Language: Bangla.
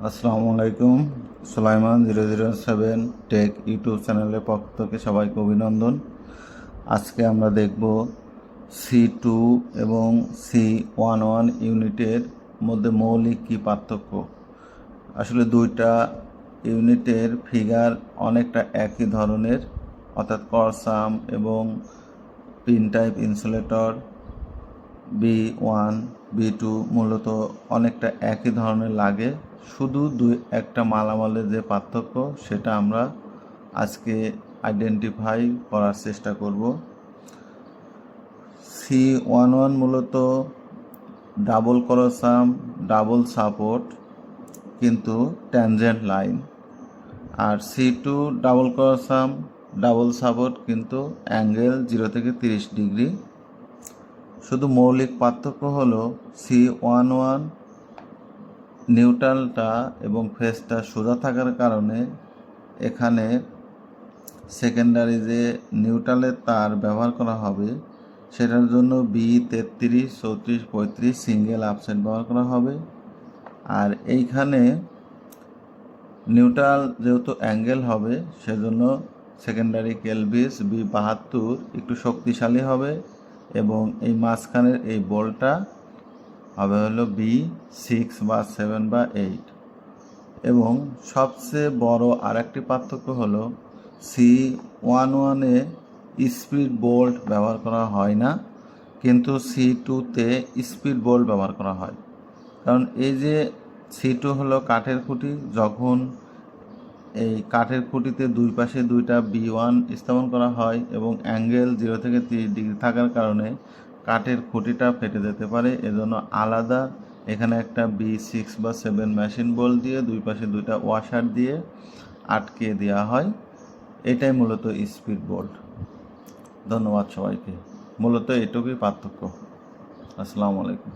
আসসালামু আলাইকুম। সুলাইমান 007 টেক ইউটিউব চ্যানেলের পক্ষ থেকে সবাইকে অভিনন্দন। আজকে আমরা দেখব C2 এবং C11 ইউনিটের মধ্যে মৌলিক কী পার্থক্য। আসলে দুইটা ইউনিটের ফিগার অনেকটা একই ধরনের, অর্থাৎ করসাম এবং pin type insulator B1 B2 মূলত অনেকটা একই ধরনের লাগে, শুধু একটা মালামালের যে পার্থক্য সেটা আমরা আজকে আইডেন্টিফাই করার চেষ্টা করব। C11 মূলত ডাবল করসাম, ডাবল সাপোর্ট কিন্তু ট্যানজেন্ট লাইন, আর C2 ডাবল করসাম, ডাবল সাপোর্ট কিন্তু অ্যাঙ্গেল 0 থেকে 30 ডিগ্রি। শুধু মৌলিক পার্থক্য হলো C11 নিউট্রালটা এবং ফেসটা সোজা থাকার কারণে এখানে সেকেন্ডারি যে নিউট্রালের তার ব্যবহার করা হবে সেটার জন্য B33, 34, 35 সিঙ্গেল আপসেট ব্যবহার করা হবে। আর এইখানে নিউট্রাল যেহেতু অ্যাঙ্গেল হবে সেজন্য সেকেন্ডারি কেলভিস B72 একটু শক্তিশালী হবে এবং এই মাঝখানের এই বলটা হবে হলো B6 বা 7 বা 8। এবং সবচেয়ে বড় আরেকটি পার্থক্য হলো C11-এ স্পিড বোল্ট ব্যবহার করা হয় না, কিন্তু C2-তে স্পিড বোল্ট ব্যবহার করা হয়। কারণ এই যে C2 হলো কাঠের খুঁটি, যখন এই কাঠের খুঁটিতে দুই পাশে দুইটা B1 স্থাপন করা হয় এবং অ্যাঙ্গেল 0 থেকে 30 ডিগ্রি থাকার কারণে কাঠের খুঁটিটা ফেটে যেতে পারে, এজন্য আলাদা এখানে একটা B6 বা 7 মেশিন বোল্ট দিয়ে দুই পাশে দুইটা ওয়াশার দিয়ে আটকে দেওয়া হয়। এটাই মূলত স্পিড বোল্ট। ধন্যবাদ সবাইকে। মূলত এটুকুই পার্থক্য। আসসালামু আলাইকুম।